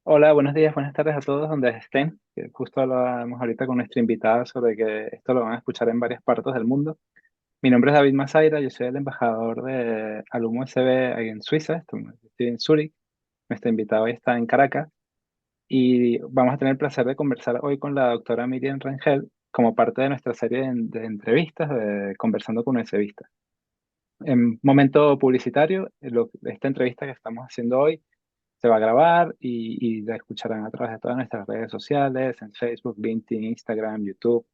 Hola, buenos días, buenas tardes a todos donde estén. Que Justo hablábamos ahorita con nuestra invitada sobre que esto lo van a escuchar en varias partes del mundo. Mi nombre es David Masaira, yo soy el embajador de Alum USB ahí en Suiza, estoy en Zúrich. Nuestro invitado hoy está en Caracas y vamos a tener el placer de conversar hoy con la doctora Miriam Rangel como parte de nuestra serie de entrevistas de Conversando con USBistas. En momento publicitario, esta entrevista que estamos haciendo hoy se va a grabar y la escucharán a través de todas nuestras redes sociales, en Facebook, LinkedIn, Instagram, YouTube.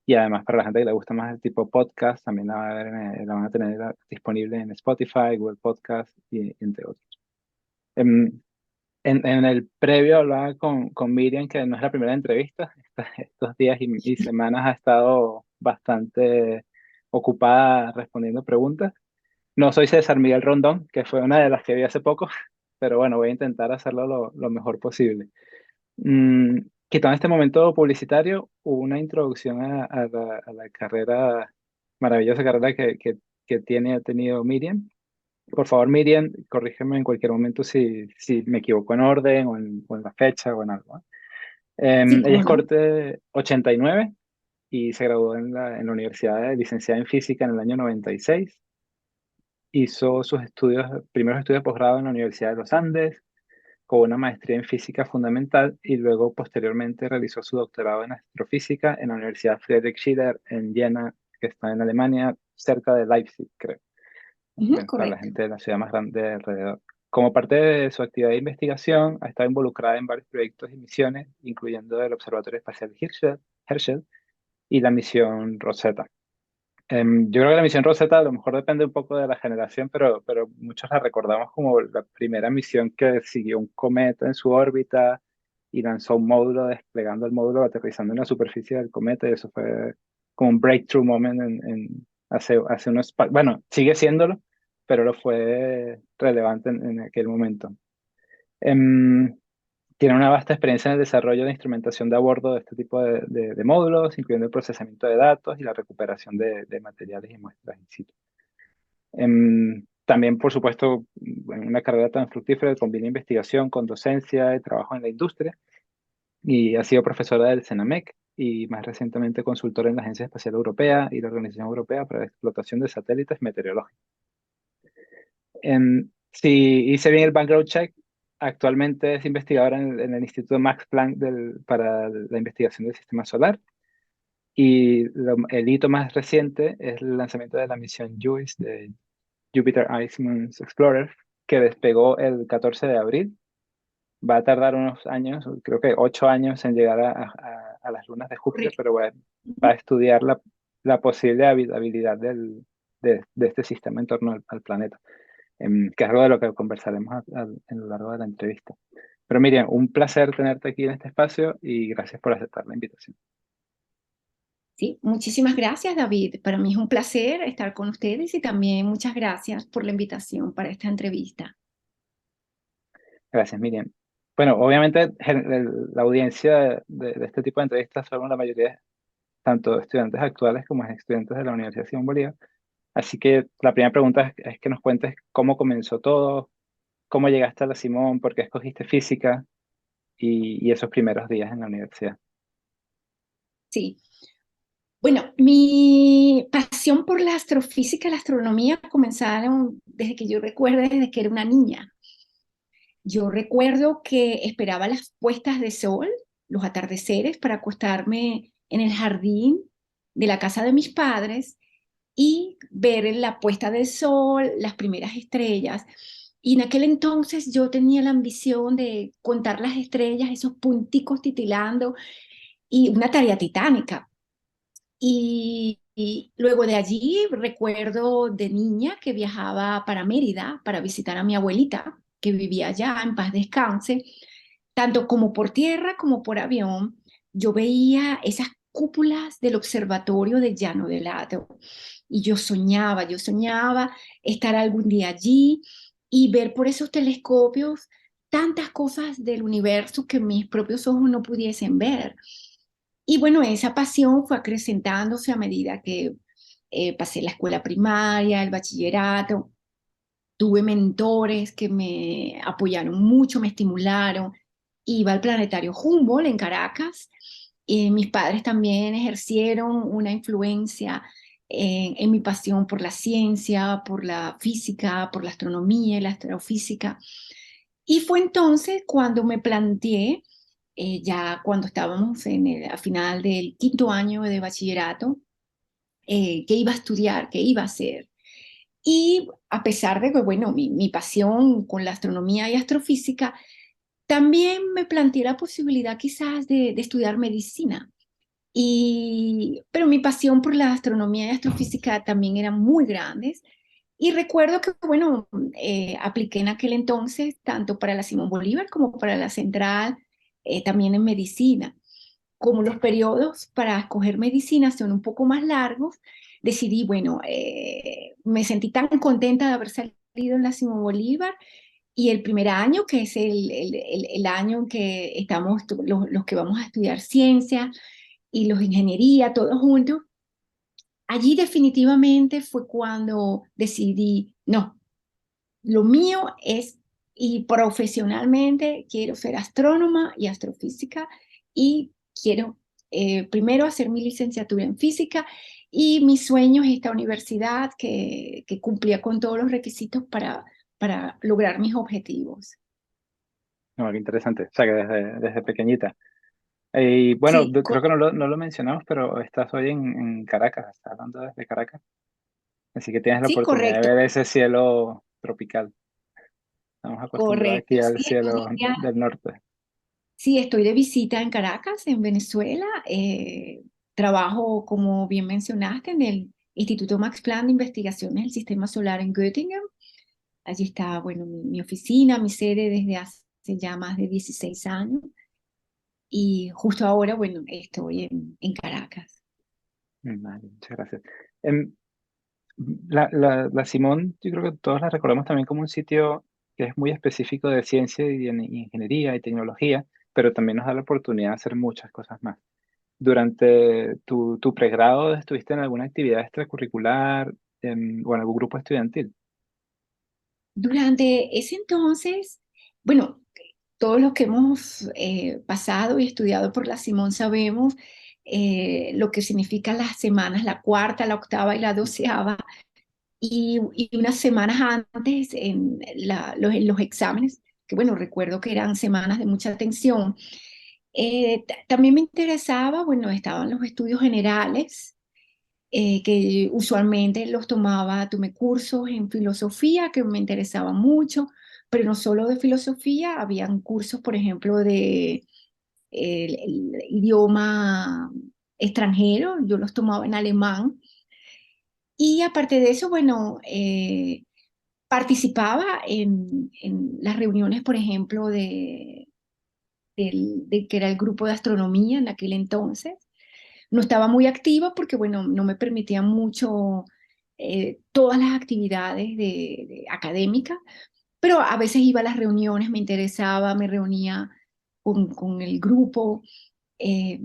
Y además para la gente que le gusta más el tipo podcast, también la van a ver la van a tener disponible en Spotify, Google Podcast y entre otros. Em, en el previo hablaba con Miriam, que no es la primera entrevista. Estos días y semanas ha estado bastante ocupada respondiendo preguntas. No soy César Miguel Rondón, que fue una de las que vi hace poco, pero bueno, voy a intentar hacerlo lo mejor posible. Mm, Quitando este momento publicitario, una introducción a la carrera, maravillosa carrera ha tenido Miriam. Por favor, Miriam, corrígeme en cualquier momento si me equivoco en orden o en la fecha o en algo. Sí, Ella cómo es no. corte 89 y se graduó en la universidad de licenciada en física en el año 96. Hizo sus estudios, primeros estudios de posgrado en la Universidad de los Andes, con una maestría en física fundamental y luego posteriormente realizó su doctorado en astrofísica en la Universidad Friedrich Schiller en Jena, que está en Alemania, cerca de Leipzig, creo. Ujú, Bueno, para la correcto. gente de la ciudad más grande de alrededor. Como parte de su actividad de investigación, ha estado involucrada en varios proyectos y misiones, incluyendo el Observatorio Espacial Herschel y la misión Rosetta. Yo creo que la misión Rosetta a lo mejor depende un poco de la generación, pero muchos la recordamos como la primera misión que siguió un cometa en su órbita y lanzó un módulo desplegando el módulo, aterrizando en la superficie del cometa, y eso fue como un breakthrough moment hace bueno, sigue siéndolo, pero lo fue relevante en aquel momento. Em, Tiene una vasta experiencia en el desarrollo de instrumentación de a bordo de este tipo de módulos, incluyendo el procesamiento de datos y la recuperación de materiales y muestras in situ. También, por supuesto, en una carrera tan fructífera combina investigación con docencia y trabajo en la industria y ha sido profesora del CENAMEC y más recientemente consultora en la Agencia Espacial Europea y la Organización Europea para la Explotación de Satélites Meteorológicos. Si hice bien el background check, actualmente es investigadora en el Instituto Max Planck para la investigación del sistema solar. Y el hito más reciente es el lanzamiento de la misión JUICE de Jupiter Ice Moons Explorer, que despegó el 14 de abril. Va a tardar unos años, creo que 8 años en llegar a las lunas de Júpiter, Correcto. pero bueno, va a estudiar la posible habitabilidad de este sistema en torno al planeta, que es algo de lo que conversaremos en lo largo de la entrevista. Pero Miriam, un placer tenerte aquí en este espacio y gracias por aceptar la invitación. Sí, muchísimas gracias, David. Para mí es un placer estar con ustedes y también muchas gracias por la invitación para esta entrevista. Gracias, Miriam. Bueno, obviamente la audiencia de este tipo de entrevistas son la mayoría tanto estudiantes actuales como estudiantes de la Universidad Simón Bolívar. Así que la primera pregunta es que nos cuentes cómo comenzó todo, cómo llegaste a la Simón, por qué escogiste física y esos primeros días en la universidad. Sí. Bueno, mi pasión por la astrofísica y la astronomía comenzaron desde que yo recuerdo, desde que era una niña. Yo recuerdo que esperaba las puestas de sol, los atardeceres, para acostarme en el jardín de la casa de mis padres y ver la puesta del sol, las primeras estrellas. Y en aquel entonces yo tenía la ambición de contar las estrellas, esos punticos titilando, y una tarea titánica. Y luego de allí recuerdo de niña que viajaba para Mérida para visitar a mi abuelita, que vivía allá, en paz descanse, tanto como por tierra como por avión. Yo veía esas cúpulas del observatorio de Llano de Lato y yo soñaba estar algún día allí y ver por esos telescopios tantas cosas del universo que mis propios ojos no pudiesen ver. Y bueno, esa pasión fue acrecentándose a medida que pasé la escuela primaria, el bachillerato. Tuve mentores que me apoyaron mucho, me estimularon. iba al planetario Humboldt en Caracas. Y mis padres también ejercieron una influencia en mi pasión por la ciencia, por la física, por la astronomía y la astrofísica. Y fue entonces cuando me planteé, ya cuando estábamos a final del quinto año de bachillerato, qué iba a estudiar, qué iba a hacer. Y a pesar de que, bueno, mi pasión con la astronomía y astrofísica, también me planteé la posibilidad quizás de estudiar medicina. Pero mi pasión por la astronomía y astrofísica también eran muy grandes. Y recuerdo que, bueno, apliqué en aquel entonces tanto para la Simón Bolívar como para la Central, también en medicina. Como los periodos para escoger medicina son un poco más largos, decidí, bueno, me sentí tan contenta de haber salido en la Simón Bolívar y el primer año, que es el año en que estamos los que vamos a estudiar ciencia y los de ingeniería, todos juntos, allí definitivamente fue cuando decidí, no, lo mío es, y profesionalmente quiero ser astrónoma y astrofísica y quiero primero hacer mi licenciatura en física y mi sueño es esta universidad que cumplía con todos los requisitos para lograr mis objetivos. No, qué interesante. O sea, que desde pequeñita. Y bueno, Sí, creo que no lo mencionamos, pero estás hoy en Caracas, estás hablando desde Caracas. Así que tienes la sí, oportunidad de correcto, ver ese cielo tropical. Estamos acostumbrados correcto. aquí al Sí, cielo del norte. sí, estoy de visita en Caracas, en Venezuela. Trabajo, como bien mencionaste, en el Instituto Max Planck de Investigaciones del Sistema Solar en Göttingen. Allí está, bueno, mi oficina, mi sede desde hace ya más de 16 años. Y justo ahora, bueno, estoy en Caracas. Vale, muchas gracias. Em, la Simón, yo creo que todos la recordamos también como un sitio que es muy específico de ciencia y de ingeniería y tecnología, pero también nos da la oportunidad de hacer muchas cosas más. Durante tu pregrado, ¿estuviste en alguna actividad extracurricular o en algún grupo estudiantil? Durante ese entonces, bueno, todos los que hemos pasado y estudiado por la Simón sabemos lo que significan las semanas, la cuarta, la octava y la doceava, y unas semanas antes en los exámenes, que bueno, recuerdo que eran semanas de mucha tensión. También me interesaba, bueno, estaban los estudios generales, que usualmente los tomaba, tomé cursos en filosofía que me interesaban mucho, pero no solo de filosofía, habían cursos, por ejemplo, de el idioma extranjero, yo los tomaba en alemán. Y aparte de eso, bueno, participaba en las reuniones, por ejemplo, de que era el grupo de astronomía en aquel entonces. No estaba muy activa porque, bueno, no me permitía mucho todas las actividades académicas, pero a veces iba a las reuniones, me interesaba, me reunía con el grupo. eh,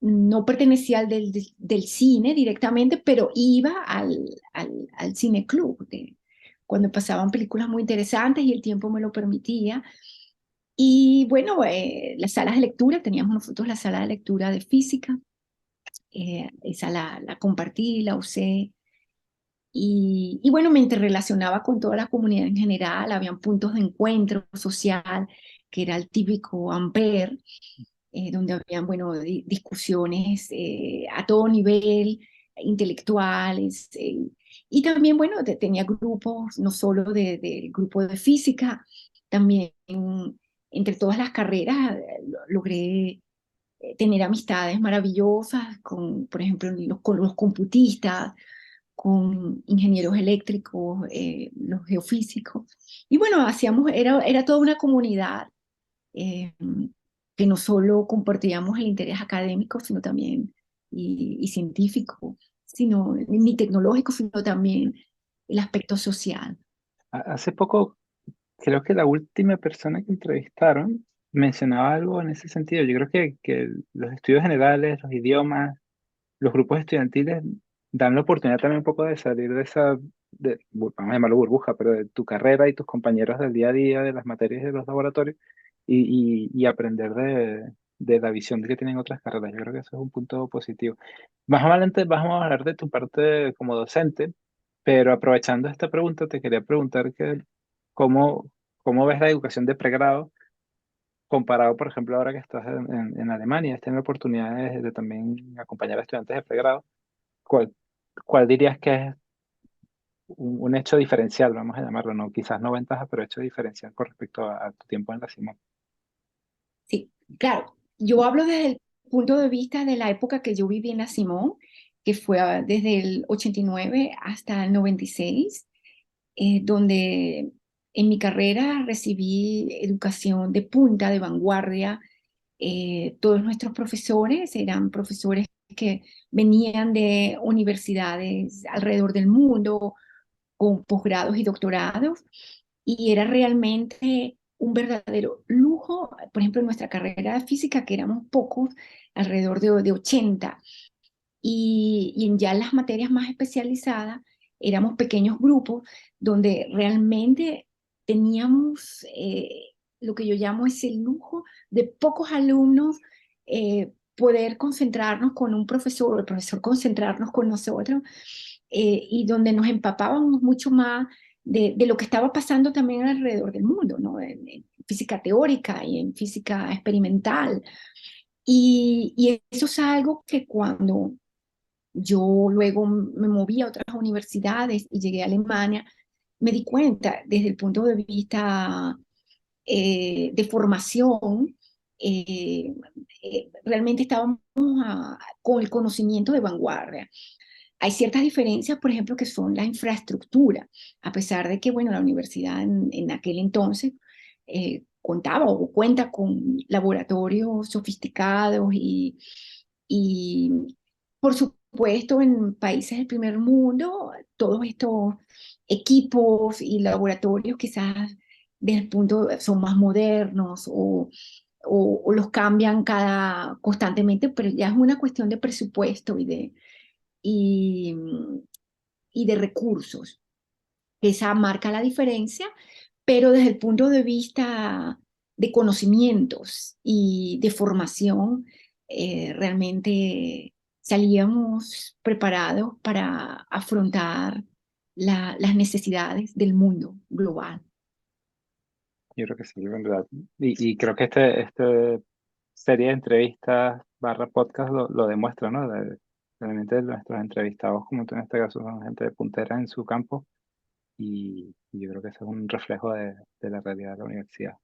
no pertenecía del cine directamente, pero iba al cine club, cuando pasaban películas muy interesantes y el tiempo me lo permitía. Y bueno, las salas de lectura, teníamos nosotros la sala de lectura de física, esa la compartí, la usé. Y bueno, me interrelacionaba con toda la comunidad en general, habían puntos de encuentro social, que era el típico Ampere, donde habían, bueno, discusiones a todo nivel, intelectuales, y también, bueno, tenía grupos, no solo del grupo de física, también entre todas las carreras logré tener amistades maravillosas con, por ejemplo, con los computistas, con ingenieros eléctricos, los geofísicos. Y bueno, era toda una comunidad eh, que no solo compartíamos el interés académico, sino también y científico, sino ni tecnológico, sino también el aspecto social. Hace poco, creo que la última persona que entrevistaron mencionaba algo en ese sentido. Yo creo que los estudios generales, los idiomas, los grupos estudiantiles dan la oportunidad también un poco de salir de esa, vamos a llamarlo burbuja, pero de tu carrera y tus compañeros del día a día, de las materias de los laboratorios, y aprender de la visión que tienen otras carreras. Yo creo que eso es un punto positivo. Más adelante vamos a hablar de tu parte como docente, pero aprovechando esta pregunta, te quería preguntar que cómo, cómo ves la educación de pregrado comparado, por ejemplo, ahora que estás en Alemania, has tenido la oportunidad de también acompañar a estudiantes de pregrado. ¿Cuál, cuál dirías que es un hecho diferencial, vamos a llamarlo, no, quizás no ventaja, pero hecho diferencial con respecto a tu tiempo en la Simón? Sí, claro, yo hablo desde el punto de vista de la época que yo viví en la Simón, que fue desde el 89 hasta el 96, donde en mi carrera recibí educación de punta, de vanguardia. Todos nuestros profesores eran profesores que venían de universidades alrededor del mundo, con posgrados y doctorados, y era realmente un verdadero lujo. Por ejemplo, en nuestra carrera de física, que éramos pocos, alrededor de 80, y en ya las materias más especializadas, éramos pequeños grupos donde realmente teníamos lo que yo llamo ese lujo de pocos alumnos, poder concentrarnos con un profesor, o el profesor concentrarnos con nosotros, y donde nos empapábamos mucho más de lo que estaba pasando también alrededor del mundo, ¿no? En física teórica y en física experimental. Y eso es algo que cuando yo luego me moví a otras universidades y llegué a Alemania, me di cuenta desde el punto de vista de formación, eh, realmente estábamos con el conocimiento de vanguardia. Hay ciertas diferencias, por ejemplo, que son la infraestructura, a pesar de que, bueno, la universidad en aquel entonces contaba o cuenta con laboratorios sofisticados y, por supuesto, en países del primer mundo, todos estos equipos y laboratorios quizás desde el punto son más modernos o los cambian constantemente, pero ya es una cuestión de presupuesto y, y de recursos. Esa marca la diferencia, pero desde el punto de vista de conocimientos y de formación, realmente salíamos preparados para afrontar las necesidades del mundo global. Yo creo que sí, en verdad. Y creo que este serie de entrevistas barra podcast lo demuestra, ¿no? Realmente nuestros entrevistados, como tú en este caso, son gente de puntera en su campo y yo creo que eso es un reflejo de la realidad de la universidad.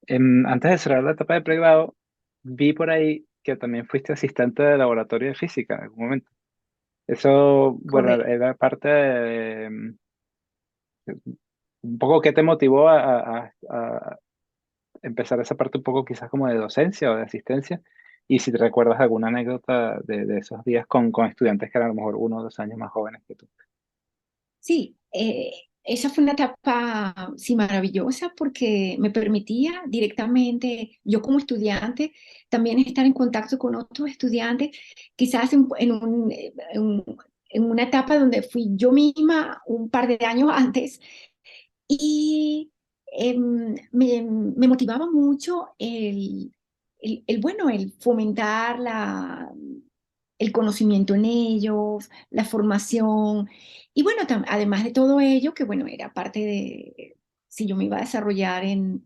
Antes de cerrar la etapa de pregrado, vi por ahí que también fuiste asistente de laboratorio de física en algún momento. Eso, bueno, Correcto. era parte de un poco qué te motivó a empezar esa parte un poco quizás como de docencia o de asistencia. Y si te recuerdas alguna anécdota de esos días con estudiantes que eran a lo mejor 1 o 2 años más jóvenes que tú. Sí, esa fue una etapa, sí, maravillosa porque me permitía directamente, yo como estudiante, también estar en contacto con otros estudiantes, quizás en una etapa donde fui yo misma un par de años antes, y me motivaba mucho bueno, el fomentar el conocimiento en ellos, la formación. Y bueno, además de todo ello, que bueno, era parte de, si yo me iba a desarrollar en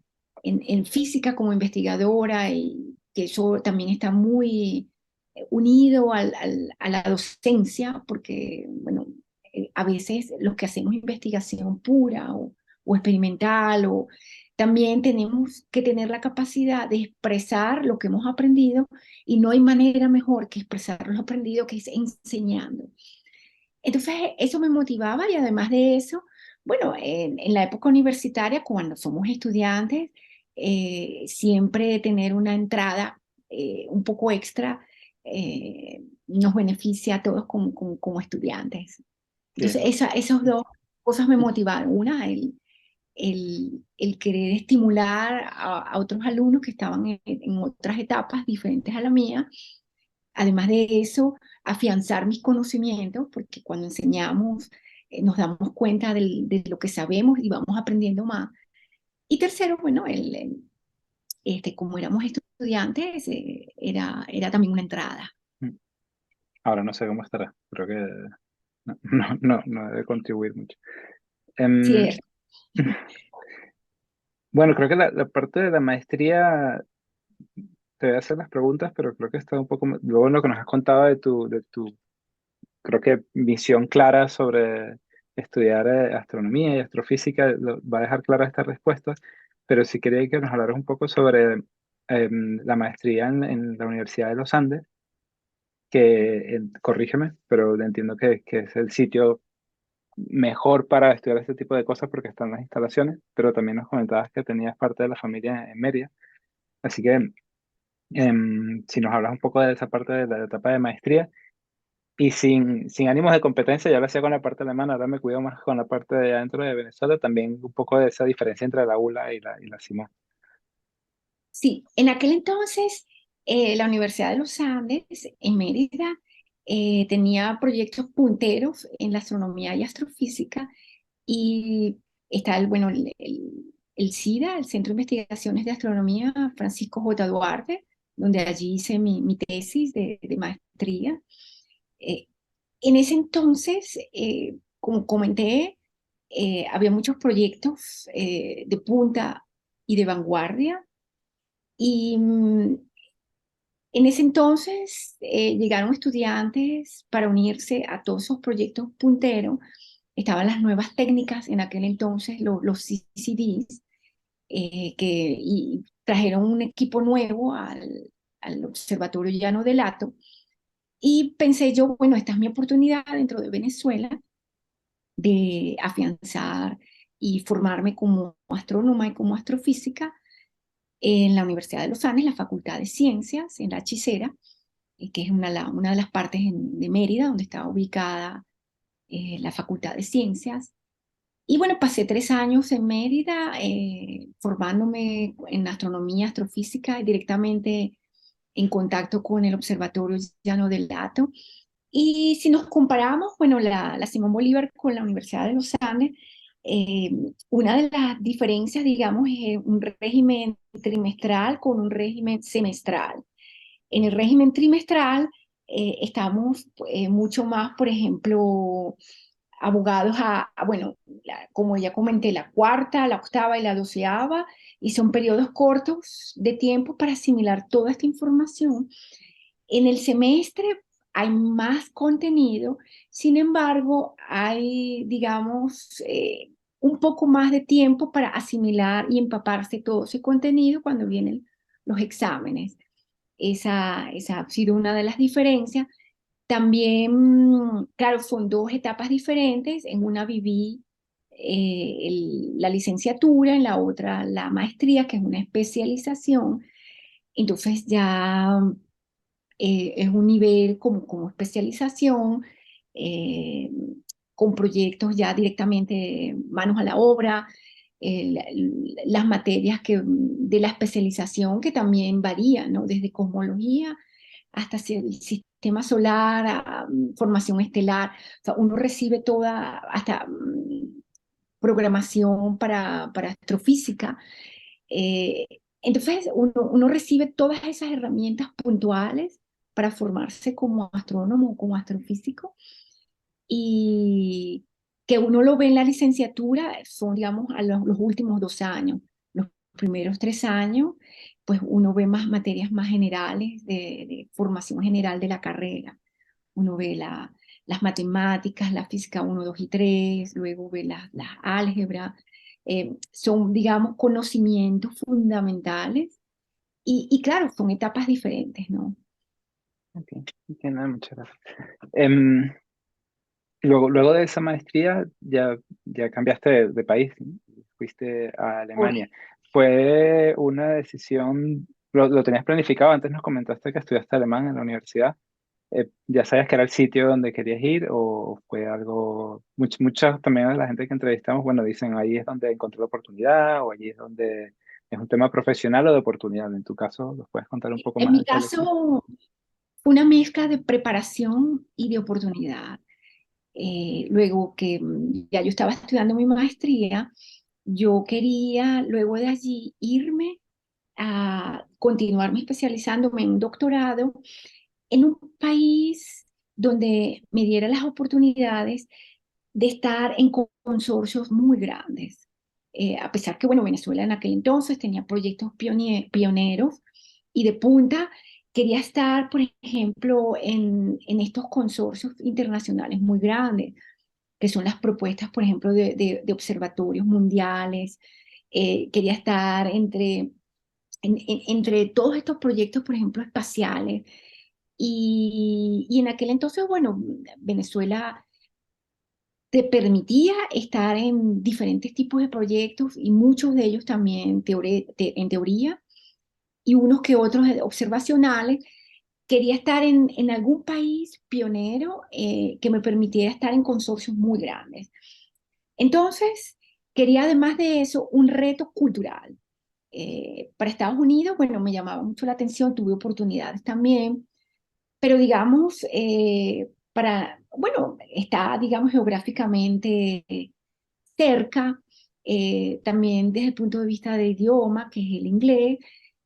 física como investigadora, y que eso también está muy unido a la docencia, porque bueno, a veces los que hacemos investigación pura o experimental, o también tenemos que tener la capacidad de expresar lo que hemos aprendido, y no hay manera mejor que expresar lo aprendido que es enseñando. Entonces, eso me motivaba, y además de eso, bueno, en la época universitaria, cuando somos estudiantes, siempre tener una entrada un poco extra nos beneficia a todos como estudiantes. Sí, Entonces, esas dos cosas me motivaron. Una, el querer estimular a otros alumnos que estaban en otras etapas diferentes a la mía. Además de eso, afianzar mis conocimientos, porque cuando enseñamos nos damos cuenta de lo que sabemos y vamos aprendiendo más. Y tercero, bueno, como éramos estudiantes, era también una entrada. Mm. Ahora no sé cómo estará. Creo que no debe contribuir mucho. Em, Cierto. bueno, creo que la parte de la maestría, te voy a hacer las preguntas, pero creo que está un poco, luego en lo que nos has contado de tu creo que visión clara sobre estudiar astronomía y astrofísica va a dejar clara esta respuesta, pero sí quería que nos hablaras un poco sobre la maestría en la Universidad de los Andes, que, corrígeme, pero entiendo que es el sitio mejor para estudiar este tipo de cosas porque están las instalaciones, pero también nos comentabas que tenías parte de la familia en Mérida, así que si nos hablas un poco de esa parte de la etapa de maestría. Y sin ánimos de competencia, ya lo hacía con la parte alemana, ahora me cuido más con la parte de adentro de Venezuela, también un poco de esa diferencia entre la ULA y la Simón. Sí, en aquel entonces la Universidad de los Andes en Mérida tenía proyectos punteros en la astronomía y astrofísica y está bueno, el CIDA, el Centro de Investigaciones de Astronomía Francisco J. Duarte, donde allí hice mi tesis de maestría. Eh, en ese entonces, como comenté, había muchos proyectos de punta y de vanguardia y en ese entonces llegaron estudiantes para unirse a todos esos proyectos punteros. Estaban las nuevas técnicas en aquel entonces, los CCDs, y trajeron un equipo nuevo al Observatorio Llano del Lato. Y pensé yo, bueno, esta es mi oportunidad dentro de Venezuela de afianzar y formarme como astrónoma y como astrofísica en la Universidad de los Andes, la Facultad de Ciencias, en la Hechicera, que es una de las partes de Mérida, donde está ubicada la Facultad de Ciencias. Y bueno, pasé 3 años en Mérida formándome en astronomía, astrofísica y directamente en contacto con el Observatorio Llano del Lato. Y si nos comparamos, bueno, la Simón Bolívar con la Universidad de los Andes, eh, una de las diferencias, digamos, es un régimen trimestral con un régimen semestral. En el régimen trimestral estamos mucho más, por ejemplo, abogados bueno, como ya comenté, la cuarta, la octava y la doceava, y son periodos cortos de tiempo para asimilar toda esta información. En el semestre hay más contenido, sin embargo, hay, digamos, un poco más de tiempo para asimilar y empaparse todo ese contenido cuando vienen los exámenes. Esa ha sido una de las diferencias. También, claro, son dos etapas diferentes. En una viví la licenciatura, en la otra la maestría, que es una especialización. Entonces ya es un nivel como especialización, eh, con proyectos ya directamente manos a la obra, las materias de la especialización que también varían, ¿no? Desde cosmología hasta el sistema solar, formación estelar. O sea, uno recibe toda, hasta programación para astrofísica. Eh, entonces, uno recibe todas esas herramientas puntuales para formarse como astrónomo o como astrofísico y que uno lo ve en la licenciatura son, digamos, a los últimos 2 años. Los primeros 3 años, pues uno ve más materias más generales de formación general de la carrera. Uno ve las matemáticas, la física 1, 2 y 3, luego ve las álgebras. Son, digamos, conocimientos fundamentales y claro, son etapas diferentes, ¿no? Ok, entiendo, muchas gracias. Em, luego de esa maestría ya cambiaste de país, ¿no? Fuiste a Alemania. ¿Fue una decisión, lo tenías planificado? Antes nos comentaste que estudiaste alemán en la universidad. ¿Ya sabías que era el sitio donde querías ir o fue algo, muchas también de la gente que entrevistamos, bueno, dicen ahí es donde encontré la oportunidad o allí es donde es un tema profesional o de oportunidad? En tu caso, ¿nos puedes contar un poco En más de mi esa elección? caso, una mezcla de preparación y de oportunidad. Luego que ya yo estaba estudiando mi maestría, yo quería luego de allí irme a continuarme especializándome en un doctorado en un país donde me diera las oportunidades de estar en consorcios muy grandes. A pesar que, bueno, Venezuela en aquel entonces tenía proyectos pioneros y de punta, quería estar, por ejemplo, en estos consorcios internacionales muy grandes, que son las propuestas, por ejemplo, de observatorios mundiales. Quería estar entre todos estos proyectos, por ejemplo, espaciales. Y en aquel entonces, bueno, Venezuela te permitía estar en diferentes tipos de proyectos y muchos de ellos también en teoría y unos que otros observacionales. Quería estar en algún país pionero que me permitiera estar en consorcios muy grandes. Entonces, quería además de eso un reto cultural. Para Estados Unidos, bueno, me llamaba mucho la atención, tuve oportunidades también, pero digamos, bueno, está, digamos, geográficamente cerca, también desde el punto de vista de idioma, que es el inglés,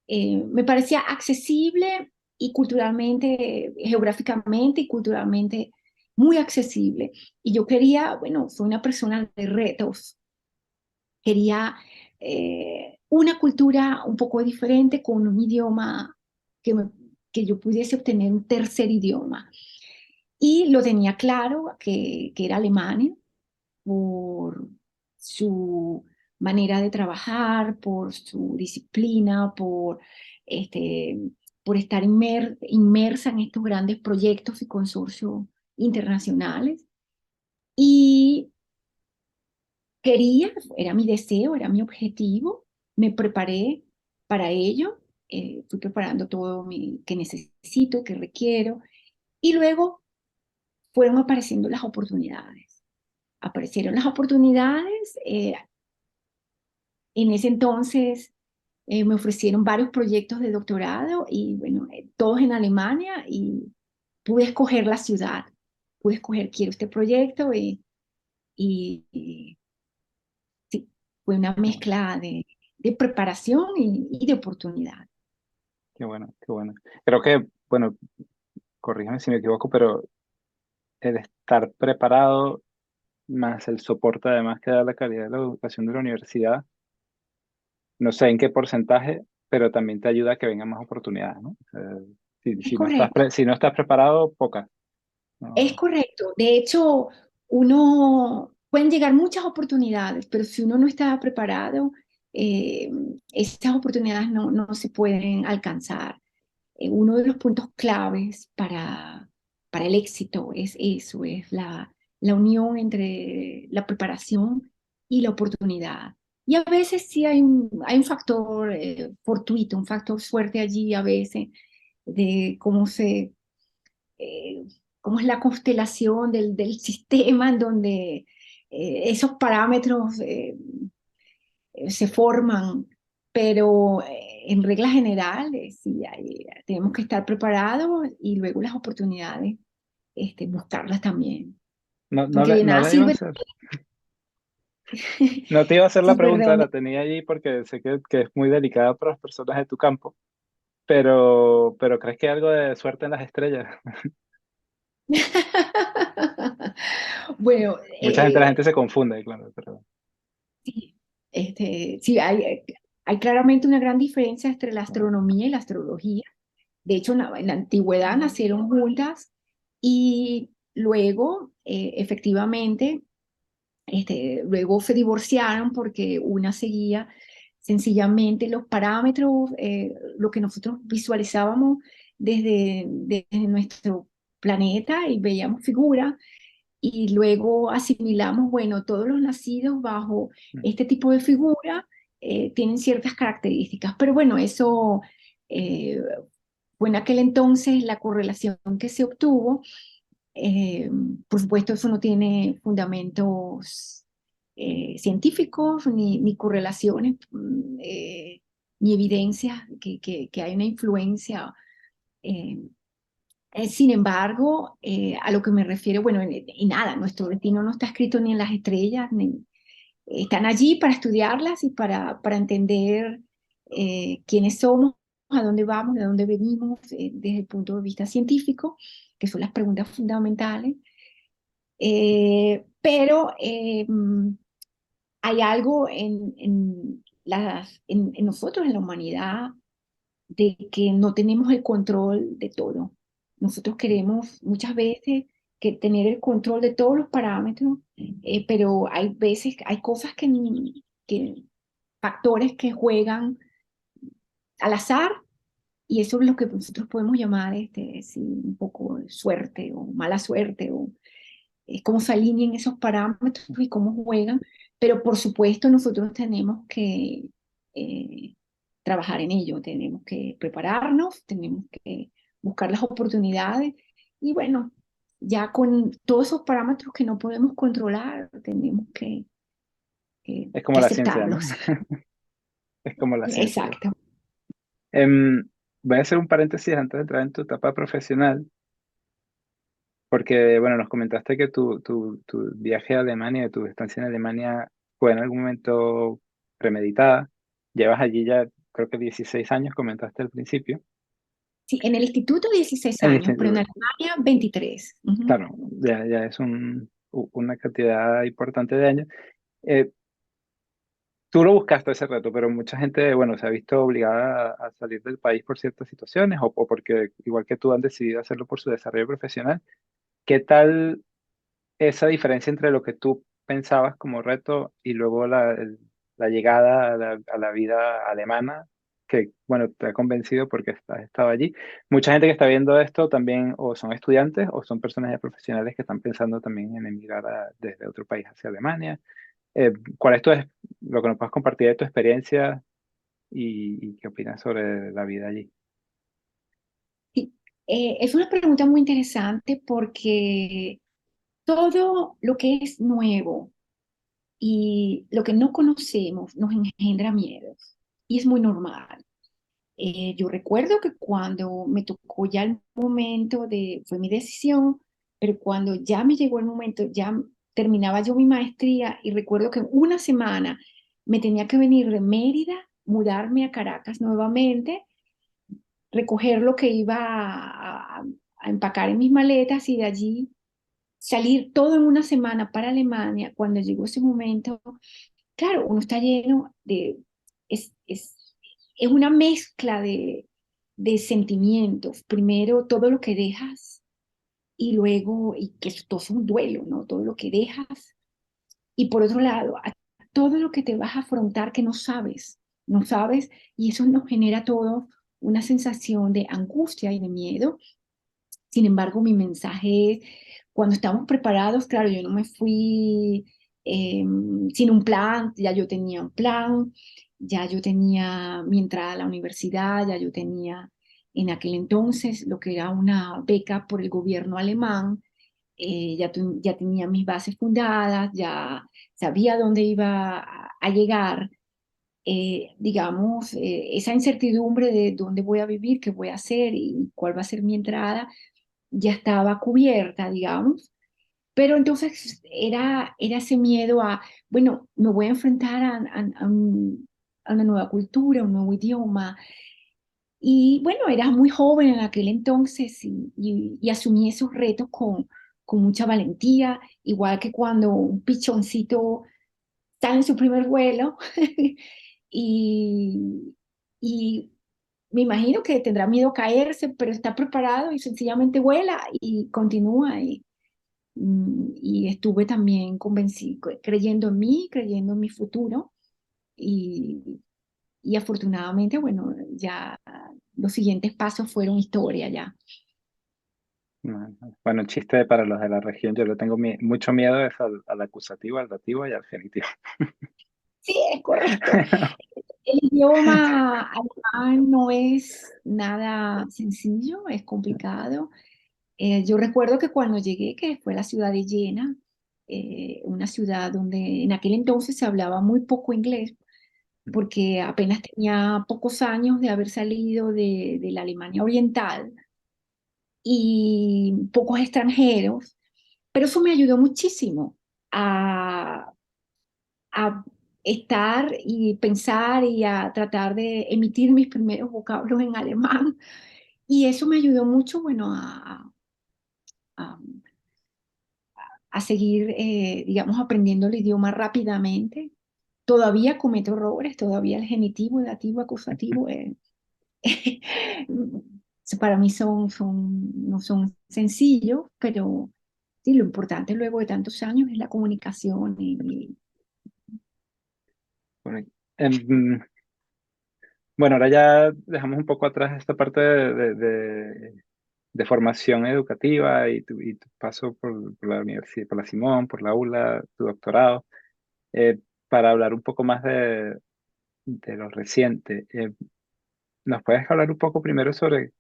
me parecía accesible y culturalmente, geográficamente y culturalmente muy accesible. Y yo quería, bueno, soy una persona de retos, quería una cultura un poco diferente con un idioma que, que yo pudiese obtener un tercer idioma. Y lo tenía claro que era Alemania por su manera de trabajar, por su disciplina, este, por estar inmersa en estos grandes proyectos y consorcios internacionales. Y quería, era mi deseo, era mi objetivo, me preparé para ello, fui preparando todo que necesito, que requiero, y luego fueron apareciendo las oportunidades. Aparecieron las oportunidades, en ese entonces me ofrecieron varios proyectos de doctorado y bueno, todos en Alemania y pude escoger la ciudad, pude escoger quiero este proyecto y sí, fue una Qué bueno, mezcla de preparación y de oportunidad. qué bueno, qué bueno. Creo que, bueno, corrígeme si me equivoco, pero el estar preparado más el soporte además que da la calidad de la educación de la universidad, no sé en qué porcentaje, pero también te ayuda a que vengan más oportunidades, ¿no? Es correcto. Si no estás preparado, pocas. Es No. correcto. De hecho, pueden llegar muchas oportunidades, pero si uno no está preparado, eh, esas oportunidades no se pueden alcanzar. Uno de los puntos claves para el éxito es eso, es la unión entre la preparación y la oportunidad. Y a veces sí hay un factor fortuito, un factor suerte allí a veces de eh, cómo es la constelación del sistema en donde esos parámetros se forman, pero en reglas generales sí, tenemos que estar preparados y luego las oportunidades, buscarlas también. No, Porque de no nada le iba a sirve, hacer. No te iba a hacer la sí, pregunta, perdón. la tenía allí porque sé que es muy delicada para las personas de tu campo, pero ¿crees que hay algo de suerte en las estrellas? Bueno, La gente se confunde, claro, pero sí, sí hay claramente una gran diferencia entre la bueno, astronomía y la astrología. De hecho, en la antigüedad nacieron juntas y luego, efectivamente, luego se divorciaron porque una seguía sencillamente los parámetros, lo que nosotros visualizábamos desde nuestro planeta y veíamos figuras y luego asimilamos, bueno, todos los nacidos bajo este tipo de figura tienen ciertas características, pero bueno, eso eh, fue en aquel entonces la correlación que se obtuvo. eh, por supuesto, eso no tiene fundamentos científicos ni correlaciones, ni evidencias que hay una influencia. eh, Sin embargo, a lo que me refiero, bueno, y nada, nuestro destino no está escrito ni en las estrellas, están allí para estudiarlas y para entender quiénes somos, a dónde vamos, de dónde venimos, desde el punto de vista científico, que son las preguntas fundamentales. Pero hay algo en nosotros, en la humanidad, de que no tenemos el control de todo. Nosotros queremos muchas veces que tener el control de todos los parámetros, pero hay veces, hay cosas factores que juegan al azar, y eso es lo que nosotros podemos llamar sí, un poco de suerte o mala suerte, o cómo se alinean esos parámetros y cómo juegan, pero por supuesto nosotros tenemos que eh, trabajar en ello, tenemos que prepararnos, tenemos que buscar las oportunidades y bueno, ya con todos esos parámetros que no podemos controlar, tenemos Es que como la ciencia, ¿no? aceptarlos. Es como la ciencia. Exacto. Em, Voy a hacer un paréntesis antes de entrar en tu etapa profesional, porque, bueno, nos comentaste que tu viaje a Alemania, tu estancia en Alemania fue en algún momento premeditada. Llevas allí ya, creo que 16 años, comentaste al principio. Sí, en el instituto 16 En el años, pero en instituto. Alemania 23. Ujú. Claro, ya es una cantidad importante de años. Eh, Tú lo buscaste ese reto, pero mucha gente, bueno, se ha visto obligada a salir del país por ciertas situaciones o porque, igual que tú, han decidido hacerlo por su desarrollo profesional. ¿Qué tal esa diferencia entre lo que tú pensabas como reto y luego la llegada a la vida alemana, que, bueno, te ha convencido porque has estado allí? Mucha gente que está viendo esto también o son estudiantes o son personas ya profesionales que están pensando también en emigrar desde otro país hacia Alemania. ¿Cuál es lo que nos puedes compartir de tu experiencia y qué opinas sobre la vida allí? Sí, es una pregunta muy interesante porque todo lo que es nuevo y lo que no conocemos nos engendra miedos y es muy normal. Yo recuerdo que cuando me tocó ya el momento fue mi decisión, pero cuando ya me llegó el momento, ya terminaba yo mi maestría y recuerdo que en una semana me tenía que venir de Mérida, mudarme a Caracas nuevamente, recoger lo que iba a empacar en mis maletas y de allí salir todo en una semana para Alemania. Cuando llegó ese momento, claro, uno está lleno es, es, es una mezcla de sentimientos. Primero, todo lo que dejas y luego, y que esto es un duelo, ¿no? Todo lo que dejas. Y por otro lado, a todo lo que te vas a afrontar que no sabes, y eso nos genera todo una sensación de angustia y de miedo. Sin embargo, mi mensaje es, cuando estamos preparados, claro, yo no me fui sin un plan, ya yo tenía un plan, ya yo tenía mi entrada a la universidad, ya yo tenía en aquel entonces lo que era una beca por el gobierno alemán, ya tenía mis bases fundadas, ya sabía dónde iba a llegar. Digamos, esa incertidumbre de dónde voy a vivir, qué voy a hacer y cuál va a ser mi entrada ya estaba cubierta, digamos, pero entonces era ese miedo a, bueno, me voy a enfrentar a una nueva cultura, un nuevo idioma. Y bueno, era muy joven en aquel entonces y asumí esos retos con mucha valentía, igual que cuando un pichoncito está en su primer vuelo y, y me imagino que tendrá miedo a caerse, pero está preparado y sencillamente vuela y continúa. Y estuve también convencido, creyendo en mí, creyendo en mi futuro. Y, y afortunadamente, bueno, ya los siguientes pasos fueron historia ya. No, no. Bueno, el chiste para los de la región, yo le tengo mucho miedo es al acusativo, al dativo y al genitivo. Sí, es correcto. El idioma alemán no es nada sencillo, es complicado. Yo recuerdo que cuando llegué, que fue la ciudad de Jena, una ciudad donde en aquel entonces se hablaba muy poco inglés, porque apenas tenía pocos años de haber salido de la Alemania Oriental y pocos extranjeros, pero eso me ayudó muchísimo a estar y pensar y a tratar de emitir mis primeros vocablos en alemán. Y eso me ayudó mucho, bueno, a- a seguir, digamos, aprendiendo el idioma rápidamente. Todavía cometo errores, todavía el genitivo, dativo, acusativo, para mí no son sencillos, pero sí, lo importante luego de tantos años es la comunicación Bueno, em, bueno, ahora ya dejamos un poco atrás esta parte de formación educativa y tu paso por la universidad, por la Simón, por la ULA, tu doctorado, eh, para hablar un poco más de lo reciente. ¿Nos puedes hablar un poco primero sobre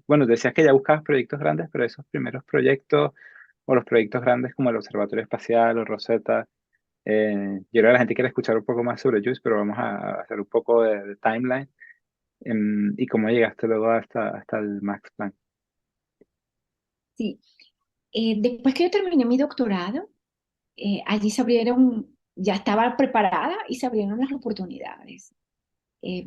bueno, decías que ya buscabas proyectos grandes, pero esos primeros proyectos o los proyectos grandes como el Observatorio Espacial o Rosetta, yo creo que la gente quiere escuchar un poco más sobre JUICE, pero vamos a hacer un poco de timeline, y cómo llegaste luego hasta el Max Planck. sí. Después que yo terminé mi doctorado, allí se abrieron, ya estaba preparada y se abrieron las oportunidades. Eh,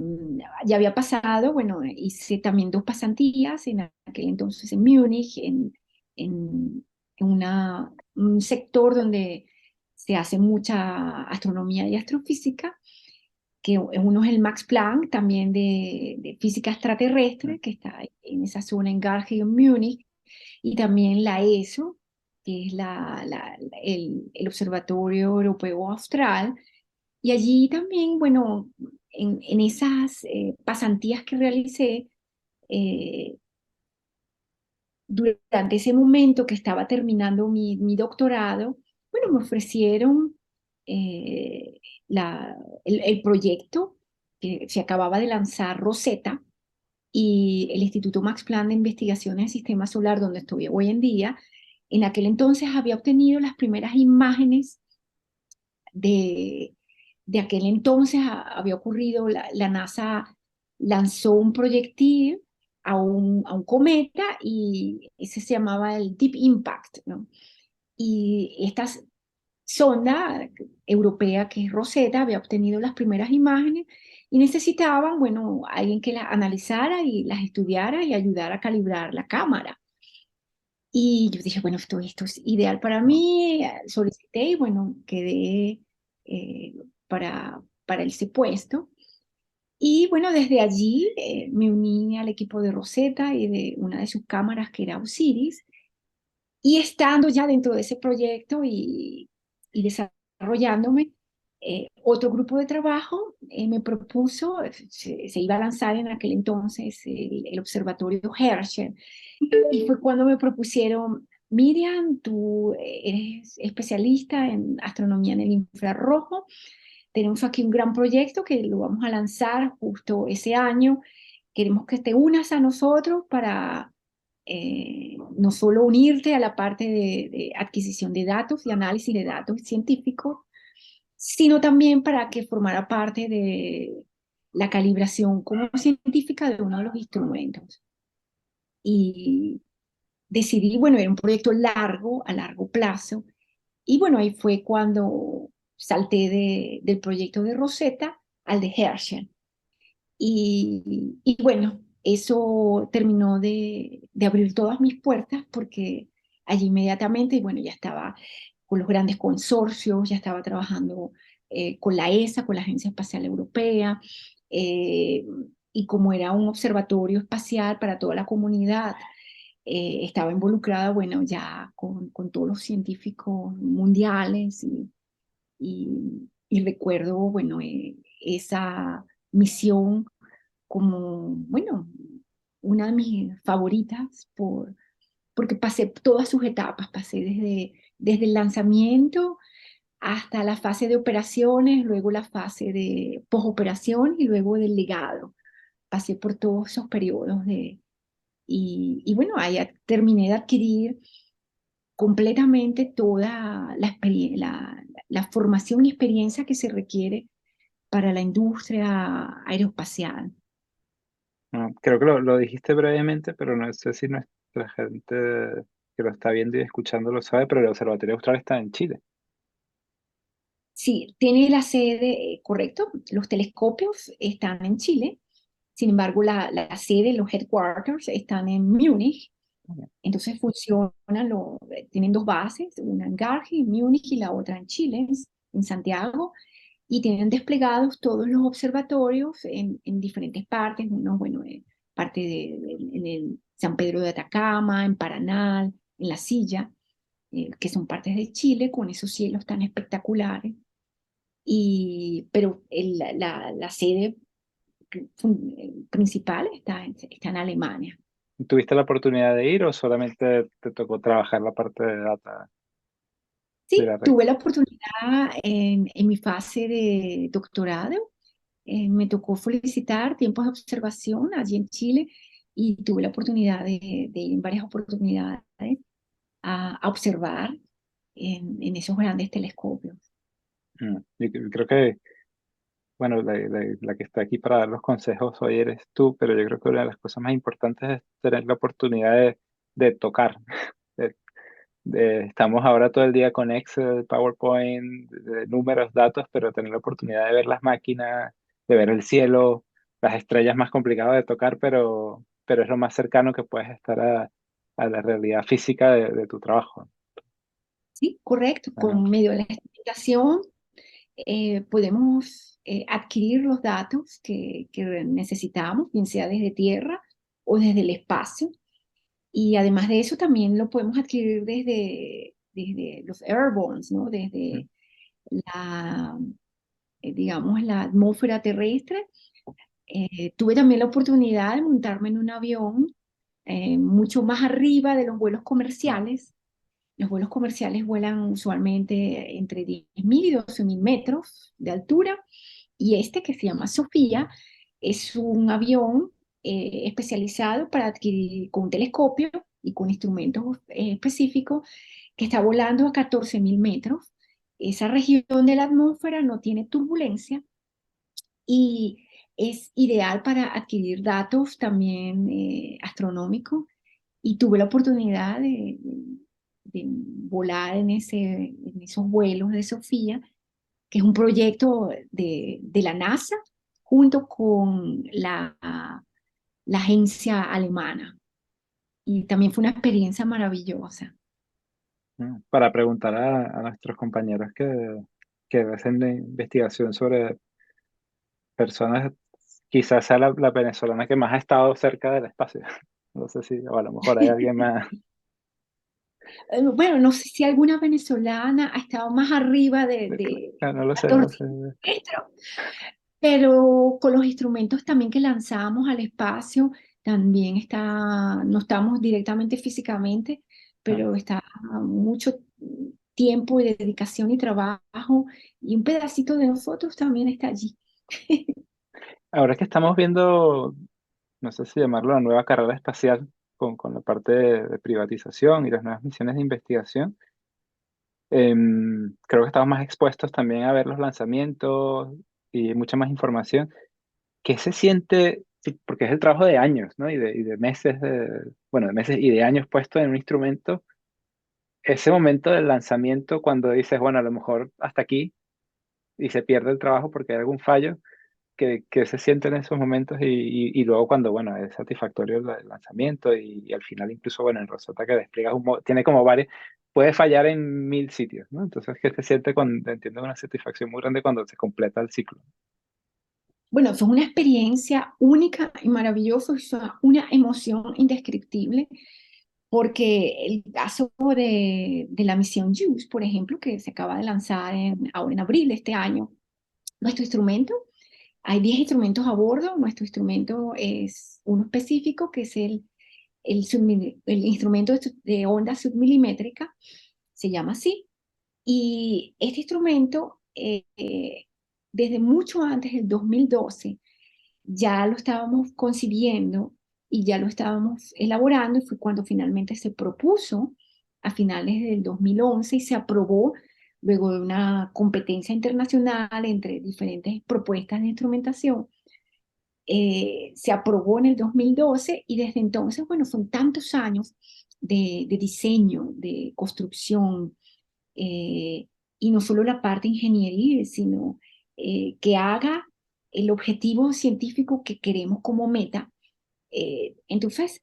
ya había pasado, bueno, hice también dos pasantías en aquel entonces en Múnich, en, un sector donde se hace mucha astronomía y astrofísica, que uno es el Max Planck, también de física extraterrestre, que está en esa zona en Garching, en Múnich, y también la ESO, que es el Observatorio Europeo Austral, y allí también, bueno, en esas pasantías que realicé, eh, durante ese momento que estaba terminando mi doctorado, bueno, me ofrecieron eh, la, el proyecto que se acababa de lanzar Rosetta y el Instituto Max Planck de Investigaciones del Sistema Solar, donde estoy hoy en día, en aquel entonces había obtenido las primeras imágenes de, de aquel entonces. Había ocurrido, la NASA lanzó un proyectil a un cometa y ese se llamaba el Deep Impact, ¿no? Y esta sonda europea, que es Rosetta, había obtenido las primeras imágenes y necesitaban, bueno, alguien que las analizara y las estudiara y ayudara a calibrar la cámara. Y yo dije, bueno, esto es ideal para No. mí. Solicité y bueno, quedé eh, para ese puesto. Y bueno, desde allí me uní al equipo de Rosetta y de una de sus cámaras que era Osiris. Y estando ya dentro de ese proyecto y desarrollándome, otro grupo de trabajo me propuso, se iba a lanzar en aquel entonces el observatorio Herschel. Y fue cuando me propusieron, Miriam, tú eres especialista en astronomía en el infrarrojo, tenemos aquí un gran proyecto que lo vamos a lanzar justo ese año, queremos que te unas a nosotros para no solo unirte a la parte de adquisición de datos y análisis de datos científicos, sino también para que formara parte de la calibración como científica de uno de los instrumentos. Y decidí, bueno, era un proyecto largo, a largo plazo, y bueno, ahí fue cuando salté del proyecto de Rosetta al de Herschel. Y bueno, eso terminó de abrir todas mis puertas porque allí inmediatamente, y bueno, ya estaba con los grandes consorcios, ya estaba trabajando con la ESA, con la Agencia Espacial Europea, eh, y como era un observatorio espacial para toda la comunidad, estaba involucrada, bueno, ya con todos los científicos mundiales y recuerdo, bueno, esa misión como, bueno, una de mis favoritas porque pasé todas sus etapas, pasé desde el lanzamiento hasta la fase de operaciones, luego la fase de posoperación y luego del legado. Pasé por todos esos periodos y bueno, ahí terminé de adquirir completamente toda la formación y experiencia que se requiere para la industria aeroespacial. No, creo que lo dijiste brevemente, pero no sé si nuestra gente que lo está viendo y escuchando lo sabe, pero el Observatorio Austral está en Chile. Sí, tiene la sede, correcto, los telescopios están en Chile, sin embargo la sede, los headquarters están en Múnich, entonces funcionan, tienen dos bases, una en Garching, en Múnich, y la otra en Chile, en Santiago, y tienen desplegados todos los observatorios en diferentes partes, uno, bueno, parte en el San Pedro de Atacama, en Paranal, en La Silla, que son partes de Chile, con esos cielos tan espectaculares. Pero la sede principal está en Alemania. ¿Tuviste la oportunidad de ir o solamente te tocó trabajar la parte de data de Sí, la red? tuve la oportunidad en mi fase de doctorado. Me tocó solicitar tiempos de observación allí en Chile y tuve la oportunidad de ir en varias oportunidades a observar en esos grandes telescopios. Yo creo que, bueno, la que está aquí para dar los consejos hoy eres tú, pero yo creo que una de las cosas más importantes es tener la oportunidad de tocar. De- estamos ahora todo el día con Excel, PowerPoint, de números, datos, pero tener la oportunidad de ver las máquinas, de ver el cielo, las estrellas más complicado de tocar, pero es lo más cercano que puedes estar a la realidad física de tu trabajo. Sí, correcto. Ajá. Con medio de la explicación podemos adquirir los datos que necesitamos, bien sea desde tierra o desde el espacio. Y además de eso, también lo podemos adquirir desde los airborns, ¿no? Mm. Desde la, digamos, la atmósfera terrestre. Tuve también la oportunidad de montarme en un avión mucho más arriba de los vuelos comerciales. Los vuelos comerciales vuelan usualmente entre 10.000 y 12.000 metros de altura, y este, que se llama Sofía, es un avión especializado para adquirir con un telescopio y con instrumentos específicos, que está volando a 14.000 metros. Esa región de la atmósfera no tiene turbulencia y es ideal para adquirir datos también astronómicos, y tuve la oportunidad de volar en esos vuelos de Sofía, que es un proyecto de la NASA junto con la agencia alemana. Y también fue una experiencia maravillosa. Para preguntar a nuestros compañeros que hacen la investigación sobre personas, quizás sea la venezolana que más ha estado cerca del espacio. No sé si, o a lo mejor hay alguien más. Bueno, no sé si alguna venezolana ha estado más arriba de No lo sé, no lo 14 sé. metros, pero con los instrumentos también que lanzamos al espacio, también no estamos directamente físicamente, Ah, pero está mucho tiempo y dedicación y trabajo, y un pedacito de nosotros también está allí. ahora que estamos viendo, no sé si llamarlo la nueva carrera espacial, con la parte de privatización y las nuevas misiones de investigación, creo que estamos más expuestos también a ver los lanzamientos y mucha más información. ¿Qué se siente? Sí, porque es el trabajo de años, ¿no? Y de meses, bueno, de meses y de años puesto en un instrumento. Ese momento del lanzamiento, cuando dices, bueno, a lo mejor hasta aquí y se pierde el trabajo porque hay algún fallo, que se siente en esos momentos y luego cuando, bueno, es satisfactorio el lanzamiento y al final incluso, bueno, en Rosetta que despliegas tiene como varios, puede fallar en 1000 sitios, ¿no? Entonces, ¿qué se siente cuando, entiendo, una satisfacción muy grande cuando se completa el ciclo? Bueno, fue una experiencia única y maravillosa, es una emoción indescriptible, porque el caso de la misión JUICE, por ejemplo, que se acaba de lanzar ahora en abril de este año, nuestro instrumento, hay 10 instrumentos a bordo. Nuestro instrumento es uno específico, que es el instrumento de onda submilimétrica, se llama así. Y este instrumento, desde mucho antes del 2012, ya lo estábamos concibiendo y ya lo estábamos elaborando, y fue cuando finalmente se propuso a finales del 2011 y se aprobó luego de una competencia internacional entre diferentes propuestas de instrumentación. Se aprobó en el 2012, y desde entonces, bueno, son tantos años de diseño, de construcción, y no solo la parte ingenieril, sino que haga el objetivo científico que queremos como meta. Entonces,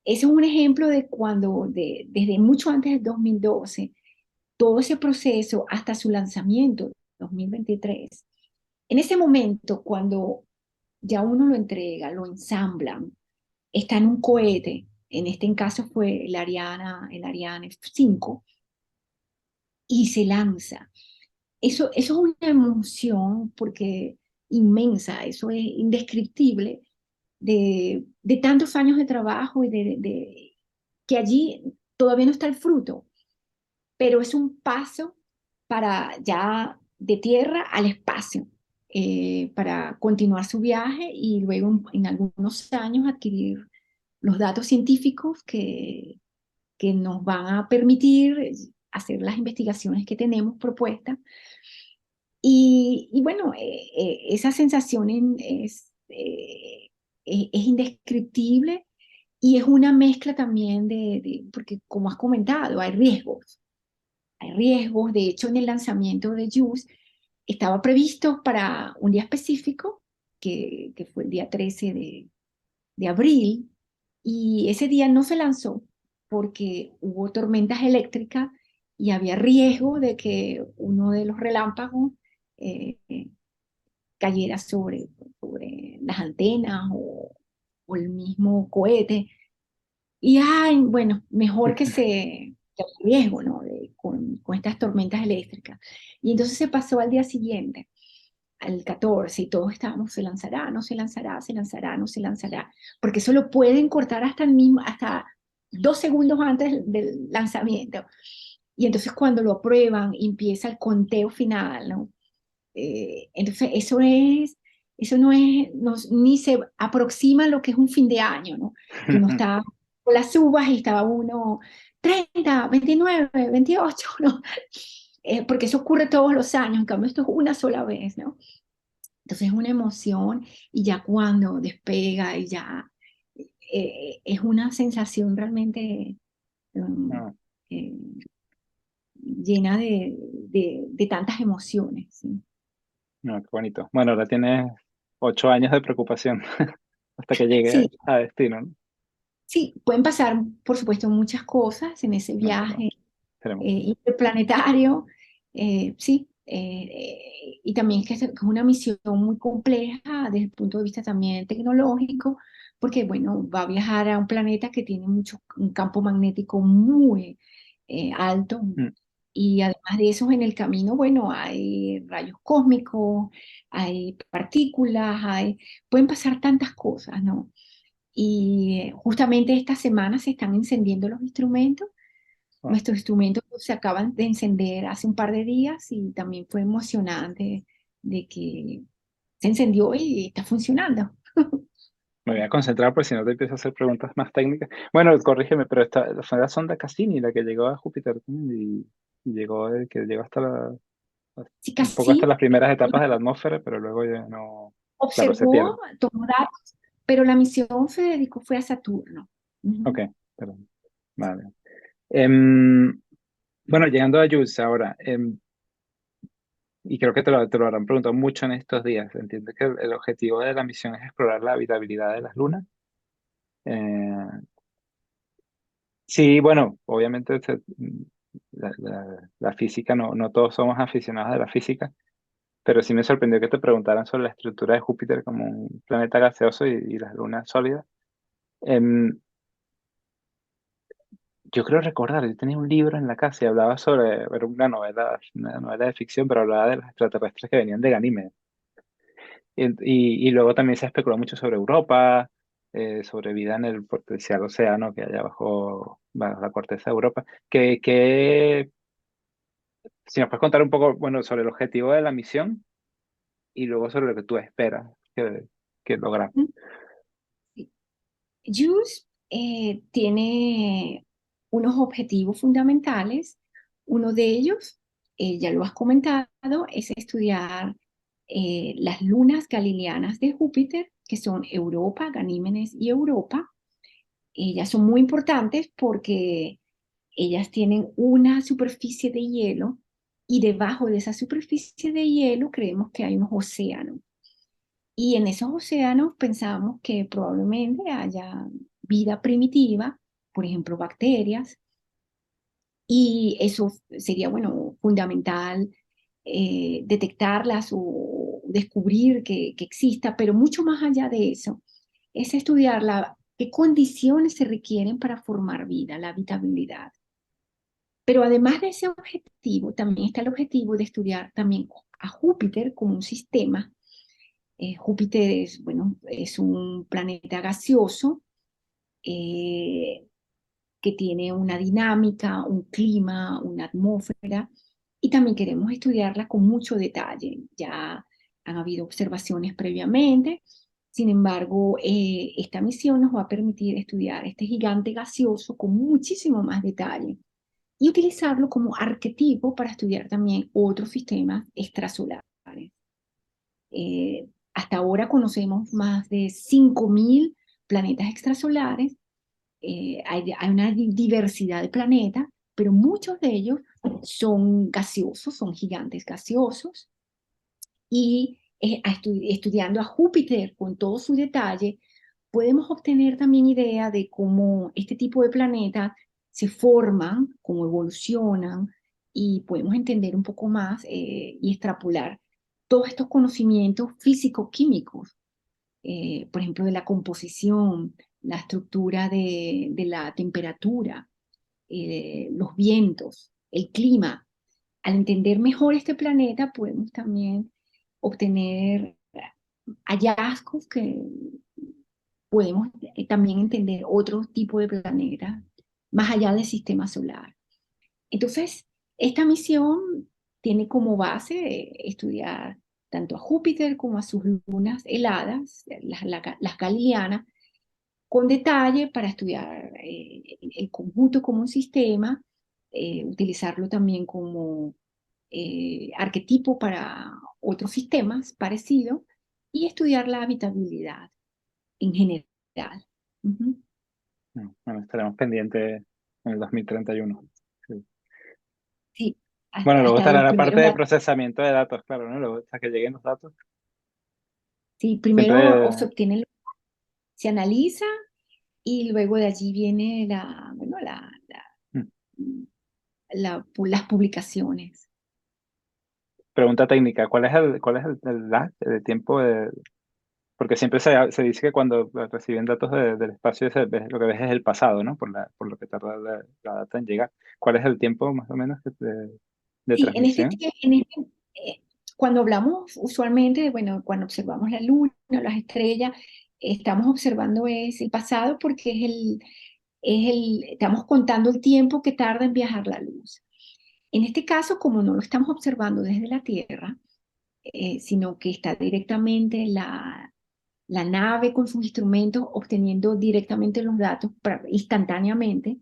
ese es un ejemplo de cuando, desde mucho antes del 2012, todo ese proceso hasta su lanzamiento, 2023, en ese momento, cuando ya uno lo entrega, lo ensamblan, está en un cohete, en este caso fue el Ariane 5, y se lanza. Eso es una emoción porque inmensa, eso es indescriptible de tantos años de trabajo y que allí todavía no está el fruto, pero es un paso para ya de tierra al espacio, para continuar su viaje y luego en algunos años adquirir los datos científicos que nos van a permitir hacer las investigaciones que tenemos propuestas. Y bueno, esa sensación es indescriptible y es una mezcla también porque como has comentado, hay riesgos. Hay riesgos. De hecho, en el lanzamiento de JUICE estaba previsto para un día específico, que fue el día 13 de abril, y ese día no se lanzó porque hubo tormentas eléctricas y había riesgo de que uno de los relámpagos eh, cayera sobre las antenas o el mismo cohete. Y ay, bueno, mejor que el riesgo, ¿no? Con estas tormentas eléctricas. Y entonces se pasó al día siguiente, al 14, y todos estábamos, se lanzará, no se lanzará, se lanzará, no se lanzará, porque eso lo pueden cortar hasta 2 segundos antes del lanzamiento. Y entonces cuando lo aprueban, empieza el conteo final, ¿no? Entonces eso no es, ni se aproxima a lo que es un fin de año, ¿no? Que uno está con las uvas y estaba uno 30, 29, 28, ¿no? Porque eso ocurre todos los años, en cambio esto es una sola vez, ¿no? Entonces es una emoción y ya cuando despega y ya es una sensación realmente um, No, eh, llena de tantas emociones, ¿sí? no, qué bonito. Bueno, ahora tienes 8 años de preocupación hasta que llegue Sí, a destino, ¿no? sí, pueden pasar, por supuesto, muchas cosas en ese No, pero viaje esperemos. interplanetario, sí, y también que es una misión muy compleja desde el punto de vista también tecnológico, porque, bueno, va a viajar a un planeta que tiene un campo magnético muy alto, Mm, y además de eso, en el camino, bueno, hay rayos cósmicos, hay partículas, pueden pasar tantas cosas, ¿no? Y justamente esta semana se están encendiendo los instrumentos. wow. Nuestros instrumentos se acaban de encender hace un par de días y también fue emocionante de que se encendió y está funcionando. Me voy a concentrar porque si no te empiezo a hacer preguntas más técnicas. Bueno, corrígeme, pero esta fue la sonda Cassini la que llegó a Júpiter y llegó, que llegó Sí, un poco hasta casi las primeras etapas de la atmósfera, pero luego ya no, claro, se pierde. observó, tomó datos, pero la misión se dedicó fue a Saturno. Ok, Ujú. perdón. Vale. Em, bueno, llegando a Jules ahora, y creo que te lo habrán preguntado mucho en estos días. Entiendo que el objetivo de la misión es explorar la habitabilidad de las lunas. Eh, sí, bueno, obviamente la física, no todos somos aficionados de la física, pero sí me sorprendió que te preguntaran sobre la estructura de Júpiter como un planeta gaseoso y las lunas sólidas. Em, yo creo recordar, yo tenía un libro en la casa y hablaba sobre, era una novela de ficción, pero hablaba de los extraterrestres que venían de Ganímedes. Y luego también se especuló mucho sobre Europa, sobre vida en el potencial océano que hay bajo la corteza de Europa. Si nos puedes contar un poco, bueno, sobre el objetivo de la misión y luego sobre lo que tú esperas que lograr. JUICE tiene unos objetivos fundamentales. Uno de ellos, ya lo has comentado, es estudiar las lunas galileanas de Júpiter, que son Europa, Ganímedes y Europa. Ellas son muy importantes porque ellas tienen una superficie de hielo y debajo de esa superficie de hielo creemos que hay unos océanos. Y en esos océanos pensamos que probablemente haya vida primitiva, por ejemplo, bacterias, y eso sería, bueno, fundamental detectarlas o descubrir que exista, pero mucho más allá de eso, es estudiar qué condiciones se requieren para formar vida, la habitabilidad. Pero además de ese objetivo, también está el objetivo de estudiar también a Júpiter como un sistema. Júpiter es, bueno, es un planeta gaseoso eh, que tiene una dinámica, un clima, una atmósfera, y también queremos estudiarla con mucho detalle. Ya han habido observaciones previamente, sin embargo, esta misión nos va a permitir estudiar este gigante gaseoso con muchísimo más detalle y utilizarlo como arquetipo para estudiar también otros sistemas extrasolares. Hasta ahora conocemos más de 5.000 planetas extrasolares. Hay una diversidad de planetas, pero muchos de ellos son gaseosos, son gigantes gaseosos. Y estudiando a Júpiter con todo su detalle, podemos obtener también idea de cómo este tipo de planetas se forman, cómo evolucionan, y podemos entender un poco más y extrapolar todos estos conocimientos físico-químicos, por ejemplo, de la composición, la estructura de la temperatura, los vientos, el clima. Al entender mejor este planeta, podemos también obtener hallazgos que podemos también entender otro tipo de planetas más allá del sistema solar. Entonces, esta misión tiene como base estudiar tanto a Júpiter como a sus lunas heladas, las galileanas, con detalle para estudiar el conjunto como un sistema, utilizarlo también como arquetipo para otros sistemas parecidos y estudiar la habitabilidad en general. Ujú. Bueno, estaremos pendientes en el 2031. Sí. Sí, Bueno, luego hasta estará los la parte primeros de datos. procesamiento de datos, claro, ¿no? Luego, hasta que lleguen los datos. Sí, primero Siempre, se obtiene, se analiza y luego de allí viene la, bueno, mm, las publicaciones. pregunta técnica, ¿cuál es el lag, el tiempo de, porque siempre se dice que cuando reciben datos del espacio lo que ves es el pasado, ¿no? Por lo que tarda la data en llegar. ¿Cuál es el tiempo más o menos de Sí, transmisión? eh, cuando hablamos usualmente, bueno, cuando observamos la luna, las estrellas, estamos observando es el pasado porque estamos contando el tiempo que tarda en viajar la luz. En este caso, como no lo estamos observando desde la Tierra, sino que está directamente la nave con sus instrumentos obteniendo directamente los datos instantáneamente,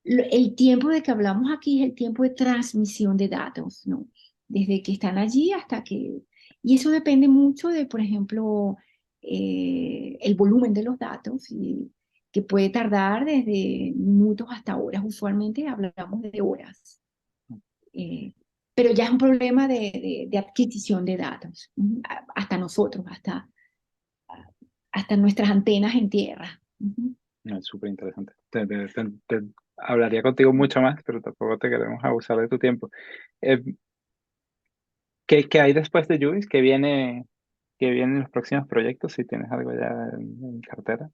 el tiempo de que hablamos aquí es el tiempo de transmisión de datos, ¿no? Desde que están allí hasta que... Y eso depende mucho de, por ejemplo, el volumen de los datos, que puede tardar desde minutos hasta horas. Usualmente hablamos de horas. Eh, pero ya es un problema de adquisición de datos, hasta nosotros, hasta nuestras antenas en tierra. Ujú. No, es súper interesante. Hablaría contigo mucho más, pero tampoco te queremos abusar de tu tiempo. Eh, ¿qué hay después de Juice? ¿Qué viene en los próximos proyectos? Si tienes algo ya en cartera.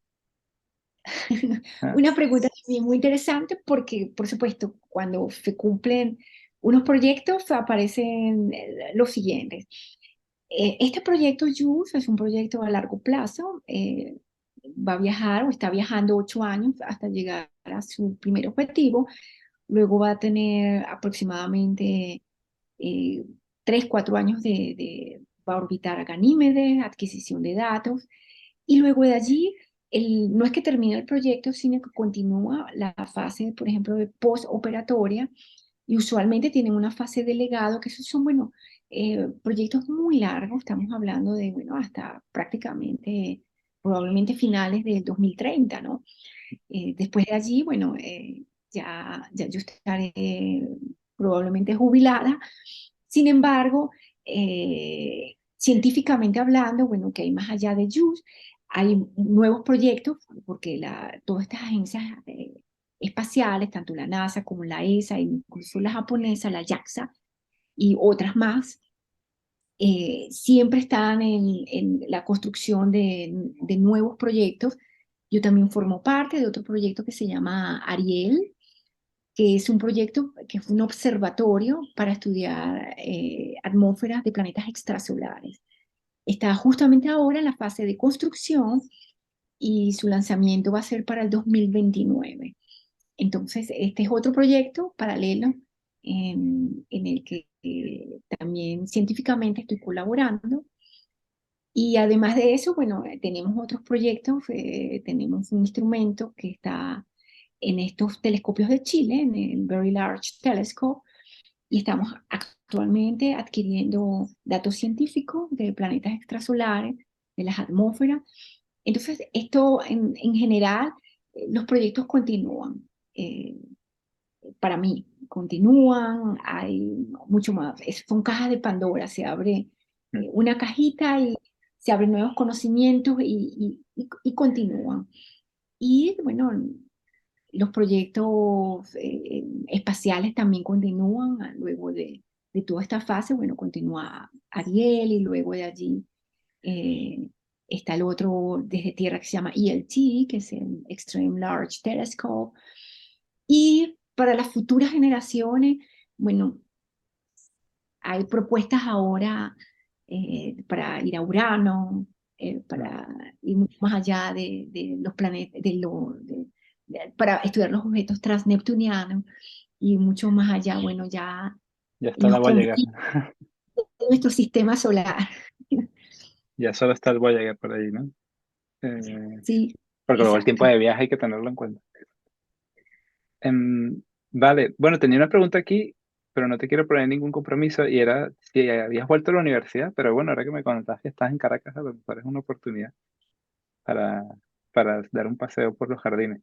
Ah, Una pregunta también muy interesante porque, por supuesto, cuando se cumplen unos proyectos aparecen los siguientes. Este proyecto JUICE es un proyecto a largo plazo. Va a viajar o está viajando 8 años hasta llegar a su primer objetivo. Luego va a tener aproximadamente 3, 4 años va a orbitar a Ganímedes, adquisición de datos. Y luego de allí, no es que termine el proyecto, sino que continúa la fase, por ejemplo, de postoperatoria, y usualmente tienen una fase de legado, que esos son, bueno, proyectos muy largos, estamos hablando de, bueno, hasta prácticamente, probablemente finales del 2030, ¿no? Después de allí, bueno, ya yo estaré probablemente jubilada. Sin embargo, científicamente hablando, bueno, que hay más allá de JUICE, hay nuevos proyectos, porque todas estas agencias espaciales, tanto la NASA como la ESA, incluso la japonesa, la JAXA y otras más, siempre están en la construcción de nuevos proyectos. Yo también formo parte de otro proyecto que se llama Ariel, que es un proyecto que es un observatorio para estudiar atmósferas de planetas extrasolares. Está justamente ahora en la fase de construcción y su lanzamiento va a ser para el 2029. Entonces, este es otro proyecto paralelo en el que también científicamente estoy colaborando. Y además de eso, bueno, tenemos otros proyectos, tenemos un instrumento que está en estos telescopios de Chile, en el Very Large Telescope, y estamos actualmente adquiriendo datos científicos de planetas extrasolares, de las atmósferas. Entonces, esto en general, los proyectos continúan. Para mí, continúan, hay mucho más. Son cajas de Pandora, se abre Mm. una cajita y se abren nuevos conocimientos y continúan. Y bueno, los proyectos espaciales también continúan luego de toda esta fase. Bueno, continúa Ariel y luego de allí eh, está el otro desde Tierra que se llama ELT, que es el Extreme Large Telescope. Y para las futuras generaciones, bueno, hay propuestas ahora para ir a Urano, Mm. para ir mucho más allá de los planetas, para estudiar los objetos transneptunianos y mucho más allá, bueno, ya Ya está la los Voyager. confines de nuestro sistema solar. Ya solo está el Voyager por ahí, ¿no? Eh, Sí, Porque luego el tiempo exacto. de viaje hay que tenerlo en cuenta. Vale, bueno, tenía una pregunta aquí, pero no te quiero poner ningún compromiso y era si habías vuelto a la universidad, pero bueno, ahora que me contaste que estás en Caracas, a lo mejor es una oportunidad para, para dar un paseo por los jardines.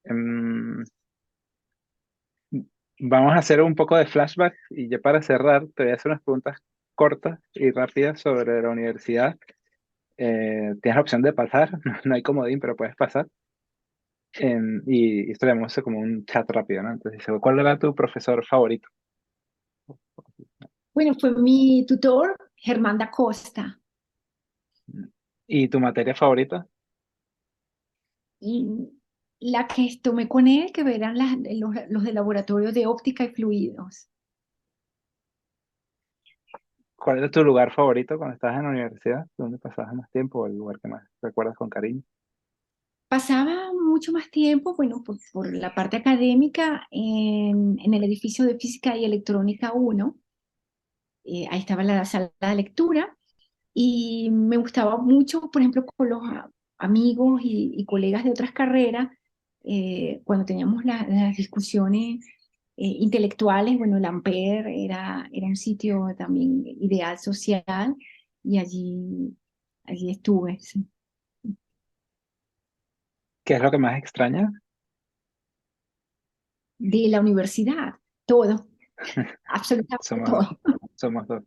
Em, Vamos a hacer un poco de flashback y ya para cerrar, te voy a hacer unas preguntas cortas y rápidas sobre la universidad. Tienes la opción de pasar, no hay comodín, pero puedes pasar. Y esto le vamos a hacer como un chat rápido, ¿no? Entonces, ¿cuál era tu profesor favorito? Bueno, fue mi tutor, Germán da Costa. ¿Y tu materia favorita? Y la que tomé con él, que eran los de laboratorio de óptica y fluidos. ¿Cuál era tu lugar favorito cuando estabas en la universidad? ¿Dónde pasabas más tiempo o el lugar que más recuerdas con cariño? Pasaba mucho más tiempo, bueno, por la parte académica en el edificio de Física y Electrónica 1. Ahí estaba la sala de lectura y me gustaba mucho, por ejemplo, con los amigos y colegas de otras carreras, cuando teníamos las discusiones intelectuales. Bueno, el Ampere era un sitio también ideal social y allí estuve, sí. ¿Qué es lo que más extrañas? De la universidad, todo, absolutamente Somos, todo. somos dos.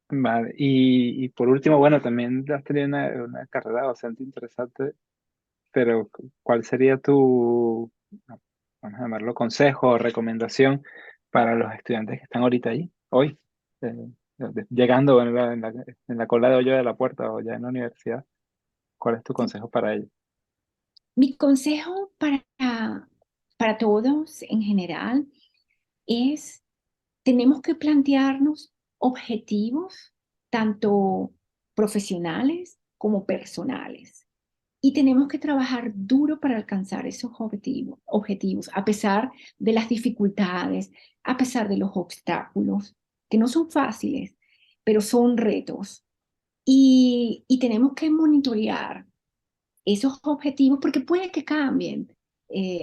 Vale. Y por último, bueno, también has tenido una carrera bastante interesante, pero ¿cuál sería tu, vamos a llamarlo, consejo o recomendación para los estudiantes que están ahorita ahí, hoy, eh, llegando en la cola de hoyo de la puerta o ya en la universidad? ¿Cuál es tu Sí. consejo para ellos? Mi consejo para todos en general es, tenemos que plantearnos objetivos, tanto profesionales como personales. Y tenemos que trabajar duro para alcanzar esos objetivos, a pesar de las dificultades, a pesar de los obstáculos, que no son fáciles, pero son retos. Y tenemos que monitorear esos objetivos porque puede que cambien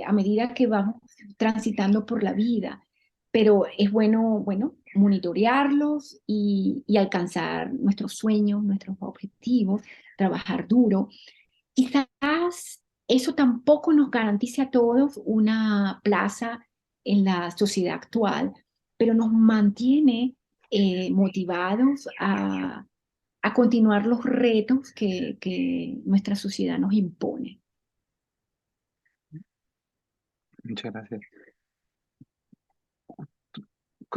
a medida que vamos transitando por la vida, pero es bueno, bueno, monitorearlos y alcanzar nuestros sueños, nuestros objetivos, trabajar duro. Quizás eso tampoco nos garantice a todos una plaza en la sociedad actual, pero nos mantiene motivados a continuar los retos que nuestra sociedad nos impone. Muchas gracias.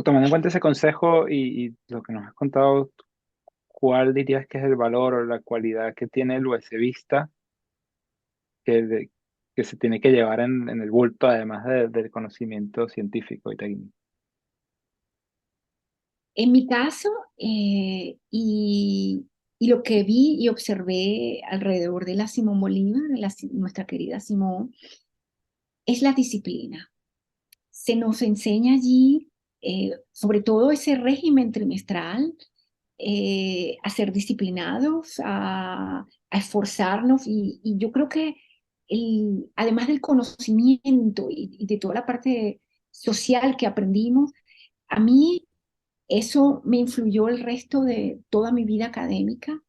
Tomando en cuenta ese consejo y lo que nos has contado, ¿cuál dirías que es el valor o la cualidad que tiene el USBista que se tiene que llevar en el bulto, además del conocimiento científico y técnico? En mi caso, y lo que vi y observé alrededor de la Simón Bolívar, nuestra querida Simón, es la disciplina. Se nos enseña allí, sobre todo ese régimen trimestral, a ser disciplinados, a esforzarnos y yo creo que además del conocimiento y de toda la parte social que aprendimos, a mí eso me influyó el resto de toda mi vida académica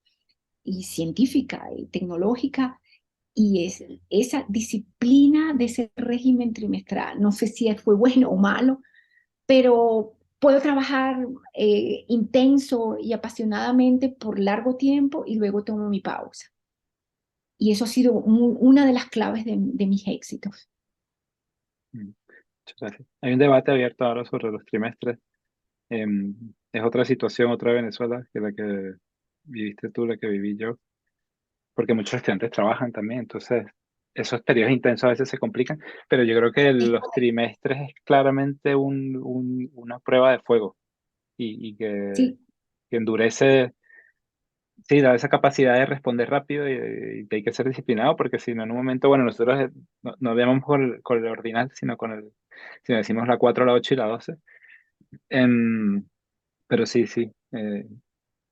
y científica y tecnológica y es esa disciplina de ese régimen trimestral. No sé si fue bueno o malo, pero puedo trabajar intenso y apasionadamente por largo tiempo y luego tomo mi pausa. Y eso ha sido una de las claves de mis éxitos. Mm, Muchas gracias. Hay un debate abierto ahora sobre los trimestres. Es otra situación, otra Venezuela que la que viviste tú, la que viví yo, porque muchos estudiantes trabajan también, entonces esos periodos intensos a veces se complican, pero yo creo que Es los correcto. trimestres es claramente una prueba de fuego y Sí, que endurece, sí, da esa capacidad de responder rápido y que hay que ser disciplinado, porque si no, en un momento, bueno, nosotros no llamamos con el ordinal, sino si decimos la 4 la 8 y la 12. Em, pero sí, sí,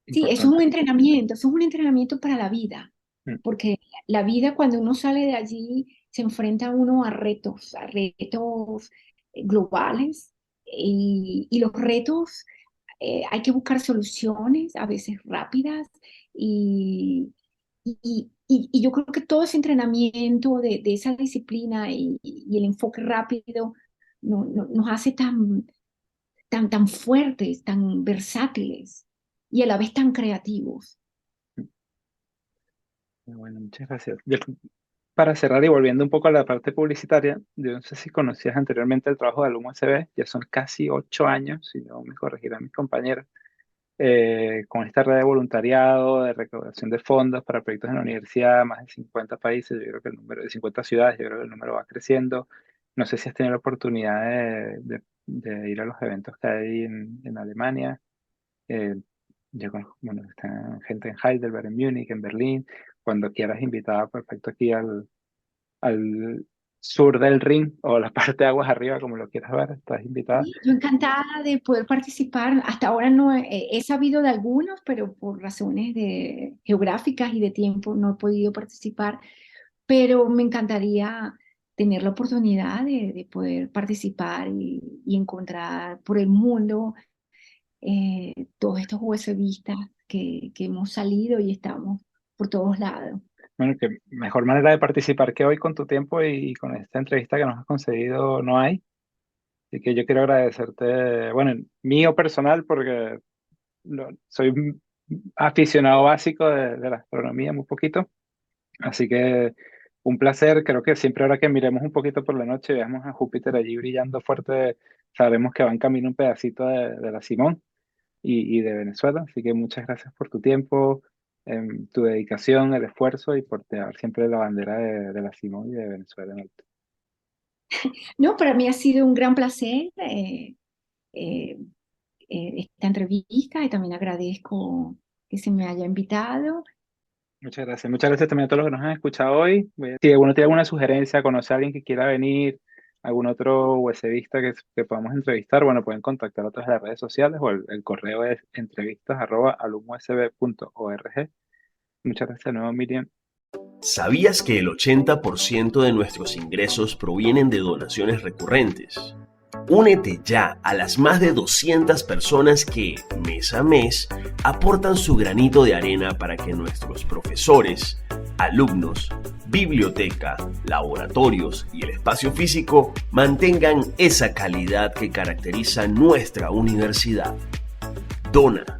sí, eso es un importante. entrenamiento, eso es un entrenamiento para la vida, Mm, porque la vida cuando uno sale de allí se enfrenta uno a retos globales y los retos hay que buscar soluciones a veces rápidas y yo creo que todo ese entrenamiento de esa disciplina y el enfoque rápido nos hace tan fuertes, tan versátiles y a la vez tan creativos. Bueno, muchas gracias. Para cerrar y volviendo un poco a la parte publicitaria, yo no sé si conocías anteriormente el trabajo de Alumno SB, ya son casi 8 años, si no me corregirán mis compañeros, con esta red de voluntariado, de recaudación de fondos para proyectos en la universidad, más de 50 países, yo creo que el número de 50 ciudades, yo creo que el número va creciendo. No sé si has tenido la oportunidad de ir a los eventos que hay en Alemania. Eh, yo conozco, bueno, está gente en Heidelberg, en Múnich, en Berlín. Cuando quieras invitada, perfecto, aquí al sur del Rin o la parte de aguas arriba, como lo quieras ver, estás invitada. Sí, yo encantada de poder participar. Hasta ahora no he sabido de algunos, pero por razones geográficas y de tiempo no he podido participar. Pero me encantaría tener la oportunidad de poder participar y encontrar por el mundo todos estos USBistas que hemos salido y estamos por todos lados. Bueno, que mejor manera de participar que hoy con tu tiempo y con esta entrevista que nos has concedido no hay. Así que yo quiero agradecerte, bueno, en mío personal, porque soy un aficionado básico de la astronomía, muy poquito. Así que un placer. Creo que siempre ahora que miremos un poquito por la noche y veamos a Júpiter allí brillando fuerte, sabremos que va en camino un pedacito de la Simón y de Venezuela. Así que muchas gracias por tu tiempo, tu dedicación, el esfuerzo y por llevar siempre la bandera de la Simón y de Venezuela en alto. No, para mí ha sido un gran placer eh, esta entrevista y también agradezco que se me haya invitado. Muchas gracias. Muchas gracias también a todos los que nos han escuchado hoy. Si alguno tiene alguna sugerencia, conoce a alguien que quiera venir, algún otro USBista que podamos entrevistar, bueno, pueden contactar a través de las redes sociales o el correo es entrevistas@alumnousb.org. Muchas gracias de nuevo, Miriam. ¿Sabías que el 80% de nuestros ingresos provienen de donaciones recurrentes? Únete ya a las más de 200 personas que, mes a mes, aportan su granito de arena para que nuestros profesores, alumnos, biblioteca, laboratorios y el espacio físico mantengan esa calidad que caracteriza nuestra universidad. Dona.